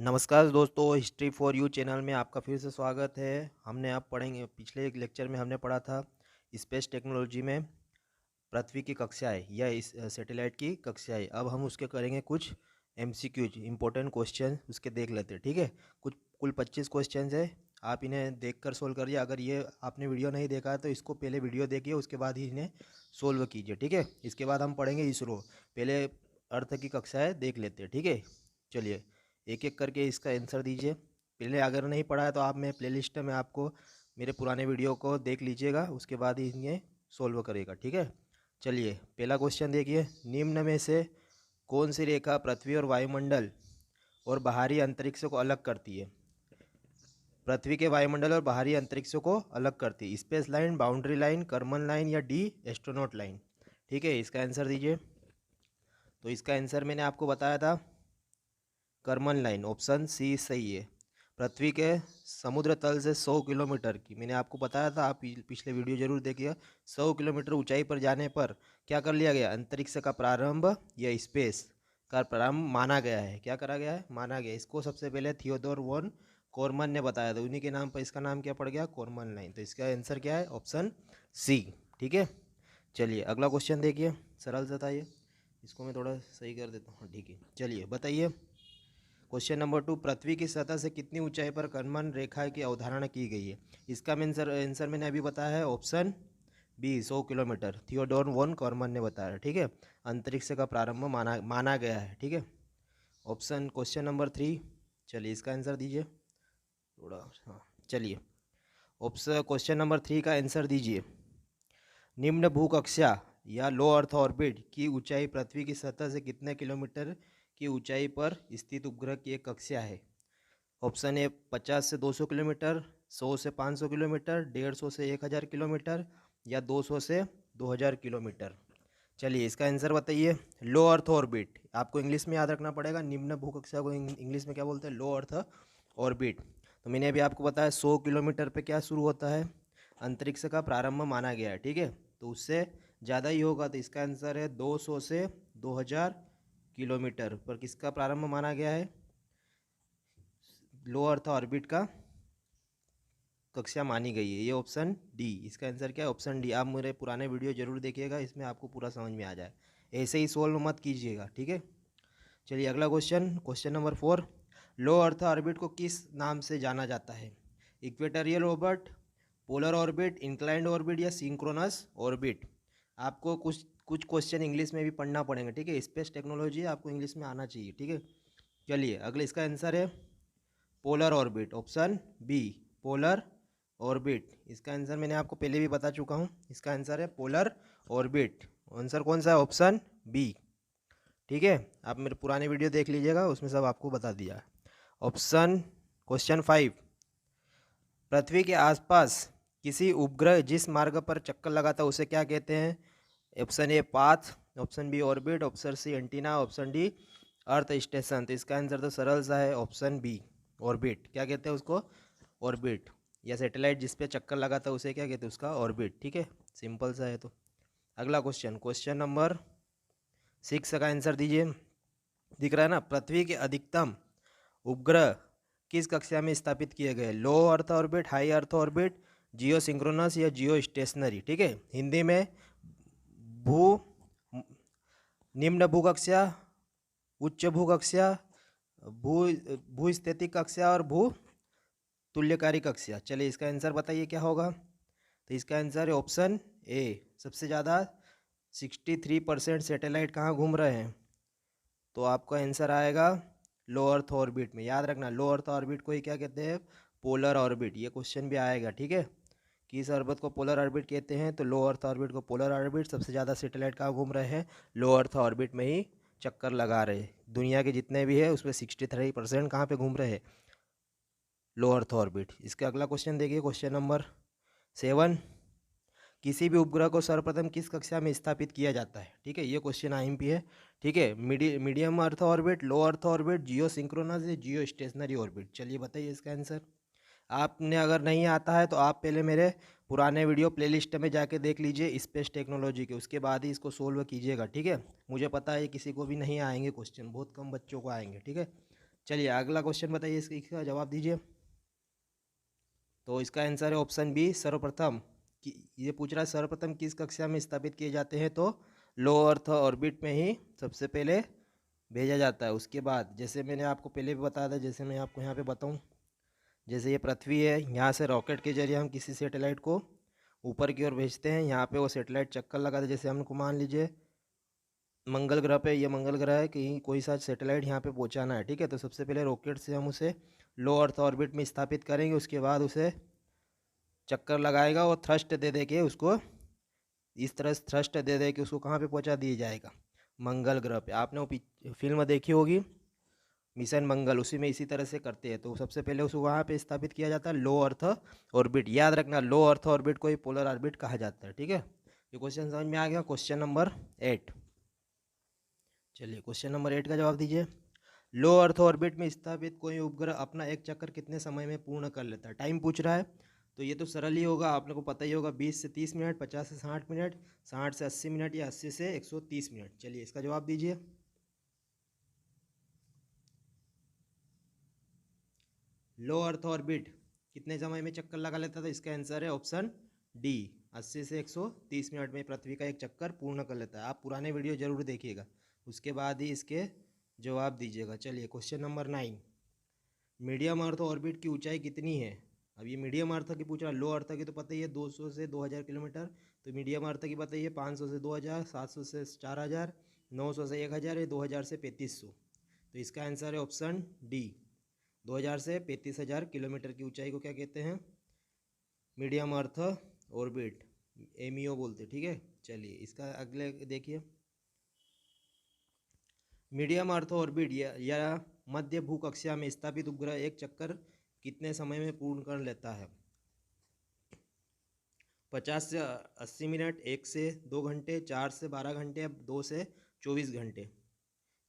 नमस्कार दोस्तों, history for you channel में आपका फिर से स्वागत है। हमने अब पढ़ेंगे, पिछले एक लेक्चर में हमने पढ़ा था स्पेस टेक्नोलॉजी में पृथ्वी की कक्षाएं या इस सैटेलाइट की कक्षाएं। अब हम उसके करेंगे कुछ एमसीक्यूज इंपॉर्टेंट क्वेश्चन, उसके देख लेते हैं। ठीक है, कुछ कुल 25 क्वेश्चन है। आप इन्हें देखकर सोल्व करिए। अगर ये आपने वीडियो नहीं देखा है तो इसको पहले वीडियो देखिए, उसके बाद ही इन्हें सोल्व कीजिए। ठीक है, इसके बाद हम पढ़ेंगे इसरो। पहले अर्थ की कक्षाएँ देख लेते हैं। ठीक है, चलिए एक एक करके इसका आंसर दीजिए। पहले अगर नहीं पढ़ा है तो आप, मैं प्लेलिस्ट में आपको मेरे पुराने वीडियो को देख लीजिएगा, उसके बाद ही इन्हें सोल्व करेगा। ठीक है, चलिए पहला क्वेश्चन देखिए। निम्न में से कौन सी रेखा पृथ्वी और वायुमंडल और बाहरी अंतरिक्ष को अलग करती है? पृथ्वी के वायुमंडल और बाहरी अंतरिक्ष को अलग करती है। Space line, boundary line, Karman line या डी एस्ट्रोनॉट लाइन? ठीक है, इसका आंसर दीजिए। तो इसका आंसर मैंने आपको बताया था, कर्मन लाइन, ऑप्शन सी सही है। पृथ्वी के समुद्र तल से 100 किलोमीटर की, मैंने आपको बताया था, आप पिछले वीडियो जरूर देखिए। 100 किलोमीटर ऊंचाई पर जाने पर क्या कर लिया गया? अंतरिक्ष का प्रारंभ या स्पेस का प्रारंभ माना गया है। क्या करा गया है? माना गया। इसको सबसे पहले थियोडोर वॉन कोरमन ने बताया था, उन्हीं के नाम पर इसका नाम क्या पड़ गया? Karman line. तो इसका आंसर क्या है? Option C. ठीक है, चलिए अगला क्वेश्चन देखिए, सरल सा था ये। इसको मैं थोड़ा सही कर देता हूँ। ठीक है, चलिए बताइए। क्वेश्चन नंबर 2, पृथ्वी की सतह से कितनी ऊंचाई पर कर्मन रेखा की अवधारणा की गई है? इसका आंसर मैंने अभी बताया है, option B 100 kilometre, Theodore von Karman ने बताया। ठीक है, अंतरिक्ष का प्रारंभ माना गया है। ठीक है, ऑप्शन क्वेश्चन नंबर 3, चलिए इसका आंसर दीजिए थोड़ा। हाँ, चलिए ऑप्शन क्वेश्चन नंबर 3 का आंसर दीजिए। निम्न भूकक्षा या लो अर्थ ऑर्बिट की ऊंचाई पृथ्वी की सतह से कितने किलोमीटर की ऊंचाई पर स्थित उपग्रह की एक कक्षा है? ऑप्शन ए 50 से 200 किलोमीटर, 100 से 500 किलोमीटर, 150 से 1000 किलोमीटर या 200 से 2000 किलोमीटर? चलिए इसका आंसर बताइए। लो अर्थ ऑर्बिट, आपको इंग्लिश में याद रखना पड़ेगा। निम्न भूकक्षा को इंग्लिश में क्या बोलते हैं? लो अर्थ ऑर्बिट। तो मैंने अभी आपको बताया 100 किलोमीटर पे क्या शुरू होता है? अंतरिक्ष का प्रारंभ माना गया है। ठीक है, तो उससे ज़्यादा ही होगा, तो इसका आंसर है 200 से 2000 किलोमीटर पर किसका प्रारंभ माना गया है? लो अर्थ ऑर्बिट का कक्षा मानी गई है। ये ऑप्शन डी, इसका आंसर क्या है? Option D. आप मेरे पुराने वीडियो जरूर देखिएगा, इसमें आपको पूरा समझ में आ जाए। ऐसे ही सोल्व मत कीजिएगा। ठीक है, चलिए अगला क्वेश्चन, क्वेश्चन नंबर 4, लो अर्थ ऑर्बिट को किस नाम से जाना जाता है? Equatorial orbit, polar orbit, inclined orbit या सिंक्रोनस ऑर्बिट? आपको कुछ कुछ क्वेश्चन इंग्लिश में भी पढ़ना पड़ेगा। ठीक है, स्पेस टेक्नोलॉजी आपको इंग्लिश में आना चाहिए। ठीक है, चलिए अगले, इसका आंसर है polar orbit, option B polar orbit. इसका आंसर मैंने आपको पहले भी बता चुका हूँ, इसका आंसर है पोलर ऑर्बिट। आंसर कौन सा है? Option B. ठीक है, आप मेरे पुराने वीडियो देख लीजिएगा, उसमें सब आपको बता दिया है। ऑप्शन क्वेश्चन 5, पृथ्वी के आसपास किसी उपग्रह जिस मार्ग पर चक्कर लगाता है उसे क्या कहते हैं? Option A path, option B orbit, option C antenna, option D earth station. तो इसका आंसर तो सरल सा है, ऑप्शन बी ऑर्बिट। क्या कहते हैं उसको? ऑर्बिट। या सैटेलाइट जिस पे चक्कर लगाता है उसे क्या कहते हैं? उसका ऑर्बिट। ठीक है, सिंपल सा है। तो अगला क्वेश्चन, क्वेश्चन नंबर 6 का आंसर दीजिए। दिख रहा है ना? पृथ्वी के अधिकतम उपग्रह किस कक्षा में स्थापित किए गए? Low earth orbit, high earth orbit, geosynchronous या जियो स्टेशनरी? ठीक है, हिंदी में भू निम्न भूकक्षा, उच्च भूकक्षा, भू भूस्थितिक कक्षा और भू तुल्यकारी कक्षा। चलिए इसका आंसर बताइए क्या होगा? तो इसका आंसर है ऑप्शन ए। सबसे ज़्यादा 63% सैटेलाइट कहाँ घूम रहे हैं? तो आपका आंसर आएगा लो अर्थ ऑर्बिट में। याद रखना, लो अर्थ ऑर्बिट को ही क्या कहते हैं? Polar orbit. ये क्वेश्चन भी आएगा। ठीक है, किस ऑर्बिट को पोलर ऑर्बिट कहते हैं? तो लो अर्थ ऑर्बिट को पोलर ऑर्बिट। सबसे ज़्यादा सैटेलाइट कहाँ घूम रहे हैं? लो अर्थ ऑर्बिट में ही चक्कर लगा रहे हैं। दुनिया के जितने भी है उसमें 63% कहाँ पे घूम रहे हैं? लो अर्थ ऑर्बिट। इसका अगला क्वेश्चन देखिए, क्वेश्चन नंबर 7, किसी भी उपग्रह को सर्वप्रथम किस कक्षा में स्थापित किया जाता है? ठीक है, ये क्वेश्चन आईएमपी है। ठीक है, मीडियम अर्थ ऑर्बिट, लो अर्थ ऑर्बिट, जियो सिंक्रोनस या जियो स्टेशनरी ऑर्बिट? चलिए बताइए इसका आंसर। आपने अगर नहीं आता है तो आप पहले मेरे पुराने वीडियो प्लेलिस्ट में जाके देख लीजिए स्पेस टेक्नोलॉजी के, उसके बाद ही इसको सोल्व कीजिएगा। ठीक है, मुझे पता है किसी को भी नहीं आएंगे क्वेश्चन, बहुत कम बच्चों को आएंगे। ठीक है, चलिए अगला क्वेश्चन बताइए, इसका जवाब दीजिए। तो इसका आंसर है ऑप्शन बी, सर्वप्रथम। ये पूछ रहा है सर्वप्रथम किस कक्षा में स्थापित किए जाते हैं, तो लो अर्थ ऑर्बिट में ही सबसे पहले भेजा जाता है। उसके बाद जैसे मैंने आपको पहले भी बताया था, जैसे मैं आपको यहाँ पे बताऊँ, जैसे ये पृथ्वी है, यहाँ से रॉकेट के जरिए हम किसी सेटेलाइट को ऊपर की ओर भेजते हैं, यहाँ पे वो सेटेलाइट चक्कर लगाता है। जैसे हमको मान लीजिए मंगल ग्रह पे, ये मंगल ग्रह है, कहीं कोई सा सेटेलाइट यहाँ पे पहुँचाना है, ठीक है। तो सबसे पहले रॉकेट से हम उसे लो अर्थ ऑर्बिट में स्थापित करेंगे, उसके बाद उसे चक्कर लगाएगा और थ्रस्ट दे दे के उसको इस तरह थ्रस्ट दे दे के उसको कहाँ पे पहुँचा दिया जाएगा, मंगल ग्रह पे। आपने वो फिल्म देखी होगी मिशन मंगल, उसी में इसी तरह से करते हैं। तो सबसे पहले उसको वहाँ पे स्थापित किया जाता है लो अर्थ ऑर्बिट। याद रखना, लो अर्थ ऑर्बिट को ही पोलर ऑर्बिट कहा जाता है, ठीक है। ये क्वेश्चन समझ में आ गया। क्वेश्चन नंबर 8, चलिए क्वेश्चन नंबर 8 का जवाब दीजिए। लो अर्थ ऑर्बिट में स्थापित कोई उपग्रह अपना एक चक्कर कितने समय में पूर्ण कर लेता है? टाइम पूछ रहा है, तो ये तो सरल ही होगा, आपने को पता ही होगा, 20 से 30 मिनट, 50 से 60 मिनट, 60 से 80 मिनट या 80 से 130 मिनट। चलिए इसका जवाब दीजिए। लो अर्थ ऑर्बिट कितने समय में चक्कर लगा लेता था? इसका आंसर है ऑप्शन डी, 80 से 130 मिनट में पृथ्वी का एक चक्कर पूर्ण कर लेता है। आप पुराने वीडियो जरूर देखिएगा, उसके बाद ही इसके जवाब दीजिएगा। चलिए question number 9, medium earth orbit की ऊंचाई कितनी है? अब ये मीडियम अर्थ की पूछ रहा है, लो अर्थ की तो पता ही है 200 से 2000 किलोमीटर, तो मीडियम अर्थ की बताइए 500 से 2000, 700 से 4000, 900 से 1000 या 2000 से 3500। तो इसका आंसर है ऑप्शन डी, 2000 से 35000 किलोमीटर की ऊंचाई को क्या कहते हैं? मीडियम अर्थ ऑर्बिट, एमईओ बोलते, ठीक है। चलिए इसका अगले देखिए, मीडियम अर्थ ऑर्बिट या मध्य भूकक्षा में स्थापित उपग्रह एक चक्कर कितने समय में पूर्ण कर लेता है? 50 से 80 मिनट, 1 से 2 घंटे, 4 से 12 घंटे, 2 से 24 घंटे।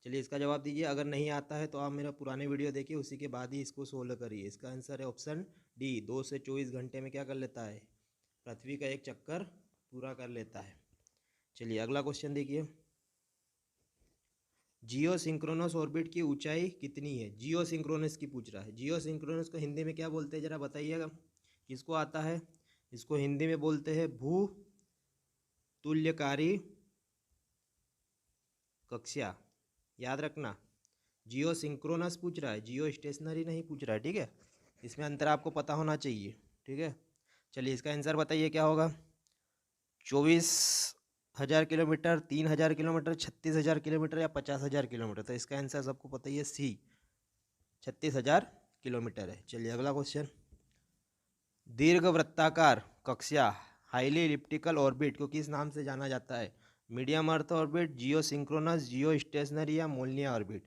चलिए इसका जवाब दीजिए। अगर नहीं आता है तो आप मेरा पुराने वीडियो देखिए, उसी के बाद ही इसको सोल्व करिए। इसका आंसर है ऑप्शन डी, 2 से 24 घंटे में क्या कर लेता है? पृथ्वी का एक चक्कर पूरा कर लेता है। चलिए अगला क्वेश्चन देखिए, जियो सिंक्रोनस ऑर्बिट की ऊंचाई कितनी है? जियो सिंक्रोनस की पूछ रहा है। जियो सिंक्रोनस को हिंदी में क्या बोलते हैं, जरा बताइएगा, किसको आता है? इसको हिंदी में बोलते हैं भू तुल्यकारी कक्षा। याद रखना, जियो सिंक्रोनस पूछ रहा है, जियो स्टेशनरी नहीं पूछ रहा है, ठीक है। इसमें अंतर आपको पता होना चाहिए, ठीक है। चलिए इसका आंसर बताइए क्या होगा? 24,000 किलोमीटर, 3,000 किलोमीटर, 36,000 किलोमीटर या 50,000 किलोमीटर। तो इसका आंसर सबको पता ही है, सी, 36,000 किलोमीटर है। चलिए अगला क्वेश्चन, दीर्घ वृत्ताकार कक्षा हाईली इलिप्टिकल ऑर्बिट को किस नाम से जाना जाता है? मीडियम अर्थ ऑर्बिट, जियो सिंक्रोनस, जियो स्टेशनरी या Molniya orbit.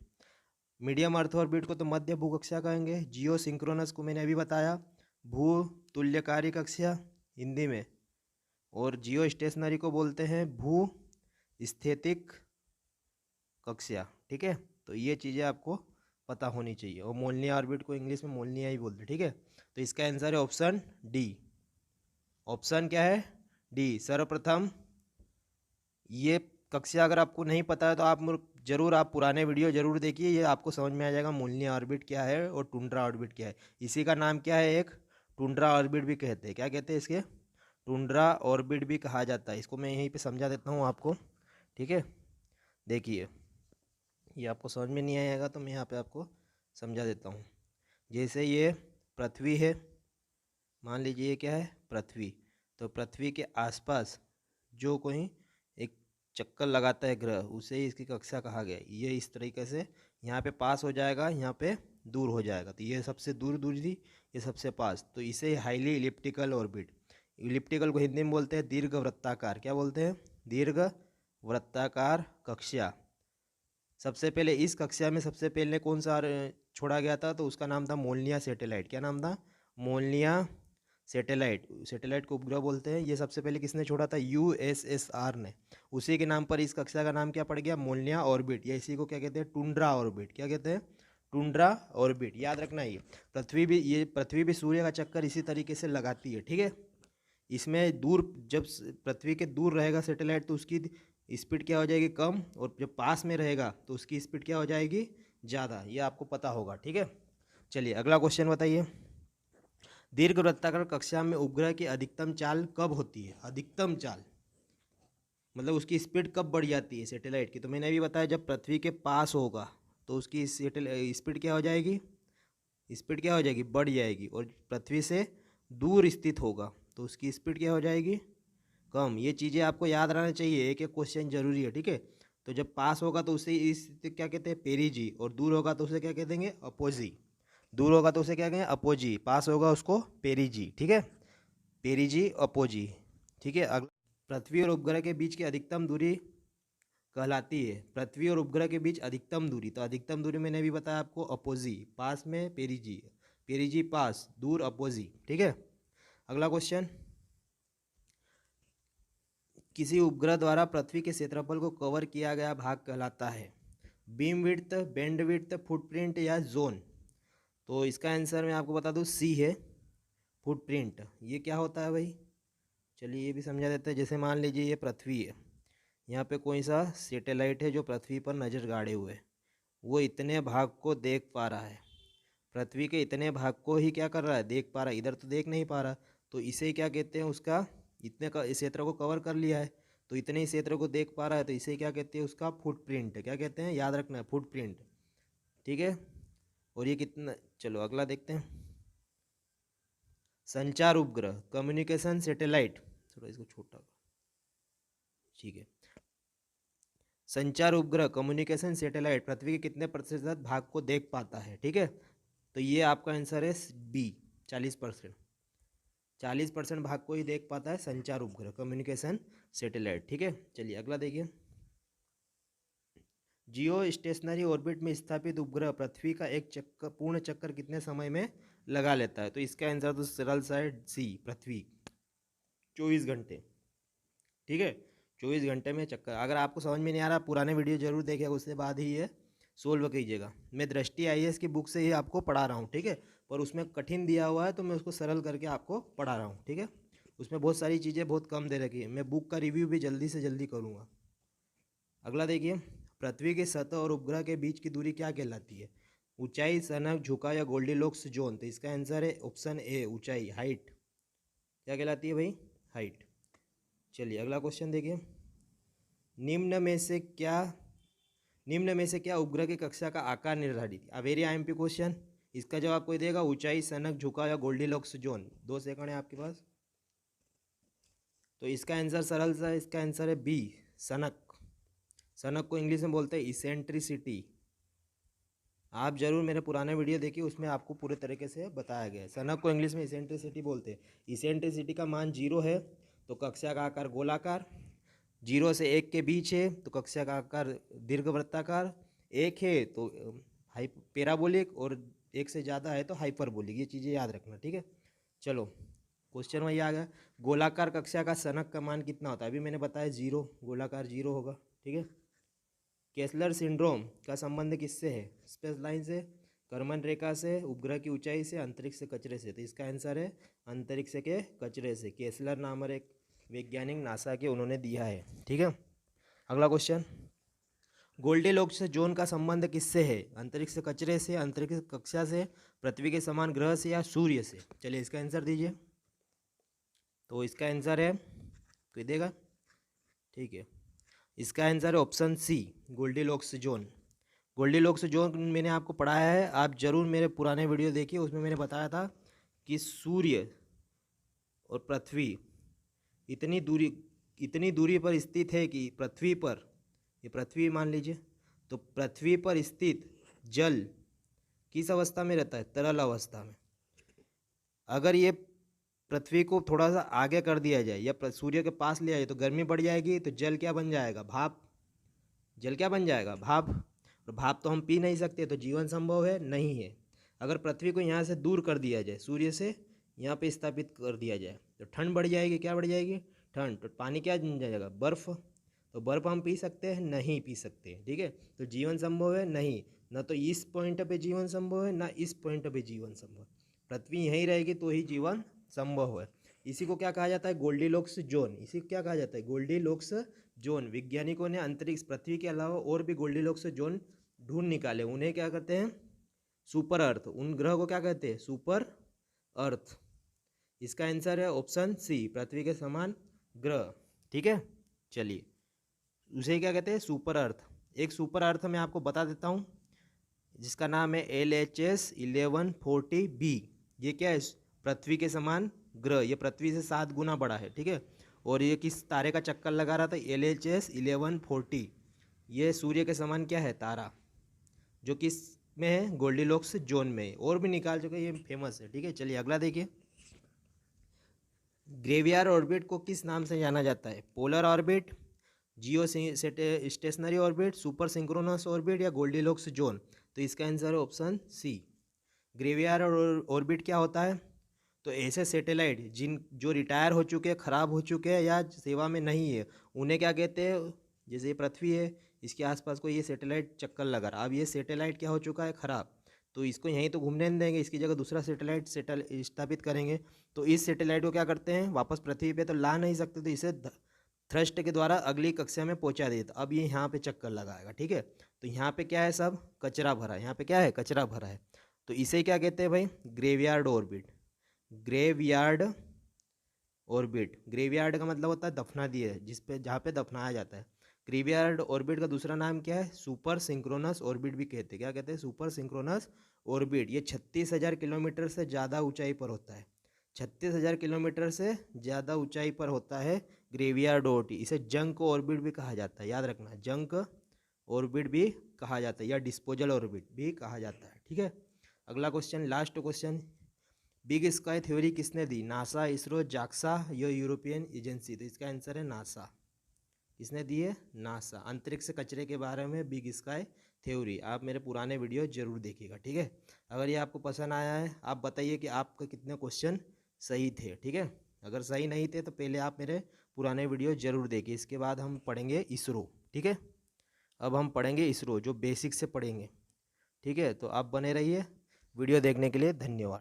Medium earth orbit को तो मध्य भूकक्षा कहेंगे, जियो सिंक्रोनस को मैंने अभी बताया भू तुल्यकारी कक्षा हिंदी में, और जियो स्टेशनरी को बोलते हैं भू स्थितिक कक्षा, ठीक है। तो ये चीज़ें आपको पता होनी चाहिए, और मोलनिया ऑर्बिट को इंग्लिश में मोलनिया ही बोलते हैं, ठीक है। तो इसका आंसर है ऑप्शन डी। ऑप्शन क्या है? डी। सर्वप्रथम ये कक्षा अगर आपको नहीं पता है तो आप जरूर आप पुराने वीडियो जरूर देखिए, ये आपको समझ में आ जाएगा मोलनिया ऑर्बिट क्या है और टुंड्रा ऑर्बिट क्या है। इसी का नाम क्या है, एक टुंड्रा ऑर्बिट भी कहते हैं। क्या कहते हैं इसके? टुंड्रा ऑर्बिट भी कहा जाता है। इसको मैं यहीं पे समझा देता हूँ आपको, ठीक है। देखिए ये आपको समझ में नहीं आएगा तो मैं यहाँ पे आपको समझा देता हूँ। जैसे ये पृथ्वी है, मान लीजिए ये क्या है? पृथ्वी। तो पृथ्वी के आसपास जो कोई एक चक्कर लगाता है ग्रह, उसे ही इसकी कक्षा कहा गया। ये इस तरीके से यहाँ पे पास हो जाएगा, यहाँ पे दूर हो जाएगा। तो ये सबसे दूर दूरी, ये सबसे पास, तो इसे हाईली इलिप्टिकल ऑर्बिट, इलिप्टिकल को हिंदी में बोलते हैं दीर्घ वृत्ताकार। क्या बोलते हैं? दीर्घ वृत्ताकार कक्षा। सबसे पहले इस कक्षा में सबसे पहले कौन सा छोड़ा गया था? तो उसका नाम था मोलनिया सैटेलाइट। क्या नाम था? Molniya satellite. सैटेलाइट को उपग्रह बोलते हैं। ये सबसे पहले किसने छोड़ा था? यूएसएसआर ने। उसी के नाम पर इस कक्षा का नाम क्या पड़ गया? मोलनिया ऑर्बिट, या इसी को क्या कहते हैं? Tundra orbit. क्या कहते हैं? Tundra orbit. याद रखना, ये पृथ्वी भी सूर्य का चक्कर इसी तरीके से लगाती है, ठीक है। इसमें दूर, जब पृथ्वी के दूर रहेगा सैटेलाइट तो उसकी स्पीड क्या हो जाएगी? कम, और जब पास में रहेगा तो उसकी स्पीड क्या हो जाएगी? ज़्यादा, ये आपको पता होगा। ठीक है, चलिए अगला क्वेश्चन बताइए। दीर्घ वृत्ताकार कक्षा में उपग्रह की अधिकतम चाल कब होती है? अधिकतम चाल मतलब उसकी स्पीड कब बढ़ जाती है सैटेलाइट की? तो मैंने अभी बताया जब पृथ्वी के पास होगा तो उसकी स्पीड क्या हो जाएगी? स्पीड क्या हो जाएगी? बढ़ जाएगी। और पृथ्वी से दूर स्थित होगा तो उसकी स्पीड क्या हो जाएगी? कम। ये चीज़ें आपको याद रहना चाहिए, एक एक क्वेश्चन जरूरी है। ठीक है, तो जब पास होगा तो उसे इस क्या कहते हैं? पेरिजी। और दूर होगा तो उसे क्या कह देंगे? अपोजी। दूर होगा तो उसे क्या कहेंगे? अपोजी। पास होगा उसको पेरिजी। ठीक है, पेरिजी अपोजी। ठीक है, अगला, पृथ्वी और उपग्रह के बीच की अधिकतम दूरी कहलाती है? पृथ्वी और उपग्रह के बीच अधिकतम दूरी, तो अधिकतम दूरी मैंने अभी बताया आपको, अपोजी। पास में पेरिजी, पेरिजी पास, दूर अपोजी। ठीक है, अगला क्वेश्चन, किसी उपग्रह द्वारा पृथ्वी के क्षेत्रफल को कवर किया गया भाग कहलाता है? Beam width, band width, footprint या जोन? तो इसका आंसर मैं आपको बता दूं, सी है, फुटप्रिंट। ये क्या होता है भाई? चलिए ये भी समझा देते हैं। जैसे मान लीजिए ये पृथ्वी है, यहाँ पे कोई सा सैटेलाइट है जो पृथ्वी पर नज़र गाड़े हुए है, वो इतने भाग को देख पा रहा है, पृथ्वी के इतने भाग को ही क्या कर रहा है? देख पा रहा है, इधर तो देख नहीं पा रहा। तो इसे क्या कहते हैं? उसका इतने का इस क्षेत्र को कवर कर लिया है तो इतने ही क्षेत्र को देख पा रहा है, तो इसे क्या कहते हैं? उसका फुटप्रिंट। क्या कहते हैं? याद रखना है, फुटप्रिंट। ठीक है, और ये कितना, चलो अगला देखते हैं। संचार उपग्रह, कम्युनिकेशन सैटेलाइट, थोड़ा इसको छोटा, ठीक है। संचार उपग्रह, कम्युनिकेशन सैटेलाइट पृथ्वी के कितने प्रतिशत भाग को देख पाता है? ठीक है, तो ये आपका आंसर है बी, 40%। 40% भाग को ही देख पाता है संचार उपग्रह, कम्युनिकेशन सैटेलाइट। ठीक है, चलिए अगला देखिए। जियो स्टेशनरी ऑर्बिट में स्थापित उपग्रह पृथ्वी का एक चक्कर, पूर्ण चक्कर कितने समय में लगा लेता है? तो इसका आंसर तो सरल सा है, सी, पृथ्वी, 24 घंटे। ठीक है, 24 घंटे में चक्कर। अगर आपको समझ में नहीं आ रहा, पुराने वीडियो जरूर देखिएगा, उसके बाद ही ये सोल्व कीजिएगा। मैं दृष्टि आईएएस की बुक से ही आपको पढ़ा रहा हूँ। ठीक है, पर उसमें कठिन दिया हुआ है तो मैं उसको सरल करके आपको पढ़ा रहा हूँ। ठीक है, उसमें बहुत सारी चीज़ें बहुत कम दे रखी है। मैं बुक का रिव्यू भी जल्दी से जल्दी करूँगा। अगला देखिए, पृथ्वी की सतह और उपग्रह के बीच की दूरी क्या कहलाती है? ऊंचाई, सनक, झुकाव या गोल्डीलॉक्स जोन? तो इसका आंसर है ऑप्शन ए, ऊंचाई, हाइट। क्या कहलाती है भाई? हाइट। चलिए अगला क्वेश्चन देखिए। निम्न में से क्या निम्न में से क्या उपग्रह की कक्षा का आकार निर्धारित? A very IMP question. इसका जवाब कोई देगा? ऊंचाई, सनक, झुकाव या गोल्डीलॉक्स जोन? 2 सेकंड है आपके पास। तो इसका आंसर सरल सा है, इसका आंसर है बी, सनक। सनक को इंग्लिश में बोलते हैं इसेंट्रिसिटी। आप जरूर मेरे पुराने वीडियो देखिए, उसमें आपको पूरे तरीके से बताया गया है। सनक को इंग्लिश में इसेंट्रिसिटी बोलते हैं। इसेंट्रिसिटी का मान 0 है तो कक्षा का आकार गोलाकार, 0 से 1 के बीच है तो कक्षा का आकार दीर्घवृत्ताकार, 1 है तो हाई पेराबोलिक, और 1 से ज़्यादा है तो हाइपरबोलिक। ये चीज़ें याद रखना। ठीक है, चलो क्वेश्चन वही आ गया। गोलाकार कक्षा का सनक का मान कितना होता है? अभी मैंने बताया 0, गोलाकार 0 होगा। ठीक है, केसलर सिंड्रोम का संबंध किससे है? स्पेस लाइन से, करमन रेखा से, उपग्रह की ऊंचाई से, अंतरिक्ष से कचरे से? तो इसका आंसर है अंतरिक्ष के कचरे से। केसलर नाम एक वैज्ञानिक नासा के उन्होंने दिया है। ठीक है, अगला क्वेश्चन, गोल्डीलॉक्स जोन का संबंध किससे है? अंतरिक्ष कचरे से, अंतरिक्ष कक्षा से, पृथ्वी के समान ग्रह से या सूर्य से? चलिए इसका आंसर दीजिए। तो इसका आंसर है, कोई देगा? ठीक है, इसका आंसर है option C, Goldilocks zone. Goldilocks zone मैंने आपको पढ़ाया है, आप जरूर मेरे पुराने वीडियो देखिए, उसमें मैंने बताया था कि सूर्य और पृथ्वी इतनी दूरी पर स्थित है कि पृथ्वी पर, ये पृथ्वी मान लीजिए, तो पृथ्वी पर स्थित जल किस अवस्था में रहता है? तरल अवस्था में। अगर ये पृथ्वी को थोड़ा सा आगे कर दिया जाए या सूर्य के पास ले आए तो गर्मी बढ़ जाएगी, तो जल क्या बन जाएगा? भाप। जल क्या बन जाएगा? भाप। और भाप तो हम पी नहीं सकते, तो जीवन संभव है नहीं है। अगर पृथ्वी को यहाँ से दूर कर दिया जाए, सूर्य से यहाँ पे स्थापित कर दिया जाए, तो ठंड बढ़ जाएगी। क्या बढ़ जाएगी? ठंड। तो पानी क्या बन जाएगा? बर्फ़। तो बर्फ़ हम पी सकते हैं? नहीं पी सकते। ठीक है, तो जीवन संभव है नहीं, ना तो इस पॉइंट पे जीवन संभव है, ना इस पॉइंट पे जीवन संभव है। पृथ्वी यहीं रहेगी तो ही जीवन संभव है। इसी को क्या कहा जाता है? Goldilocks zone. इसी को क्या कहा जाता है? Goldilocks zone. वैज्ञानिकों ने अंतरिक्ष, पृथ्वी के अलावा और भी गोल्डीलॉक्स जोन ढूंढ निकाले उन्हें क्या कहते हैं? सुपर अर्थ। उन ग्रह को क्या कहते हैं? सुपर अर्थ। इसका आंसर है ऑप्शन सी, पृथ्वी के समान ग्रह। ठीक है, चलिए, उसे क्या कहते हैं? सुपर अर्थ। एक सुपर अर्थ मैं आपको बता देता हूँ जिसका नाम है LHS 1140b। ये क्या है? पृथ्वी के समान ग्रह। ये पृथ्वी से 7 गुना बड़ा है। ठीक है, और ये किस तारे का चक्कर लगा रहा था? LHS 1140। ये सूर्य के समान क्या है? तारा, जो किस में है? गोल्डीलॉक्स जोन में है। और भी निकाल चुके, ये फेमस है। ठीक है, चलिए अगला देखिए। ग्रेवियर ऑर्बिट को किस नाम से जाना जाता है? पोलर ऑर्बिट, जियो stationery orbit, super synchronous orbit या गोल्डीलॉक्स जोन? तो इसका आंसर है ऑप्शन सी। ग्रेवियर ऑर्बिट क्या होता है? तो ऐसे सैटेलाइट जो रिटायर हो चुके हैं, ख़राब हो चुके हैं या सेवा में नहीं है, उन्हें क्या कहते हैं? जैसे ये पृथ्वी है, इसके आसपास कोई ये सैटेलाइट चक्कर लगा रहा, अब ये सैटेलाइट क्या हो चुका है? ख़राब। तो इसको यहीं तो घूमने नहीं देंगे, इसकी जगह दूसरा सैटेलाइट स्थापित करेंगे। तो इस सैटेलाइट को क्या करते हैं? वापस पृथ्वी पे तो ला नहीं सकते, तो इसे थ्रस्ट के द्वारा अगली कक्षा में पहुंचा देता। अब ये यहाँ पे चक्कर लगाएगा। ठीक है, तो यहाँ पे क्या है? सब कचरा भरा है। यहाँ पे क्या है? कचरा भरा है। तो इसे क्या कहते हैं भाई? Graveyard orbit. Graveyard orbit. Graveyard का मतलब होता है दफना दिए, जिस पे जहाँ पे दफनाया जाता है। ग्रेवयार्ड ऑर्बिट का दूसरा नाम क्या है? सुपर सिंक्रोनस ऑर्बिट भी कहते हैं। क्या कहते हैं? Super synchronous orbit. ये 36,000 किलोमीटर से ज़्यादा ऊंचाई पर होता है। 36,000 किलोमीटर से ज़्यादा ऊंचाई पर होता है ग्रेवियर्ड ऑर्बिट। इसे जंक ऑर्बिट भी कहा जाता है, याद रखना, जंक ऑर्बिट भी कहा जाता है या डिस्पोजल ऑर्बिट भी कहा जाता है। ठीक है, अगला question, last question. Big sky theory किसने दी? नासा, इसरो, जाक्सा या यूरोपियन एजेंसी? तो इसका आंसर है नासा। किसने दी है? नासा। अंतरिक्ष कचरे के बारे में बिग स्काई थ्योरी। आप मेरे पुराने वीडियो जरूर देखिएगा। ठीक है, अगर ये आपको पसंद आया है, आप बताइए कि आपके कितने क्वेश्चन सही थे। ठीक है, अगर सही नहीं थे तो पहले आप मेरे पुराने वीडियो जरूर देखिए। इसके बाद हम पढ़ेंगे इसरो। ठीक है, अब हम पढ़ेंगे इसरो, जो बेसिक से पढ़ेंगे। ठीक है, तो आप बने रहिए। वीडियो देखने के लिए धन्यवाद।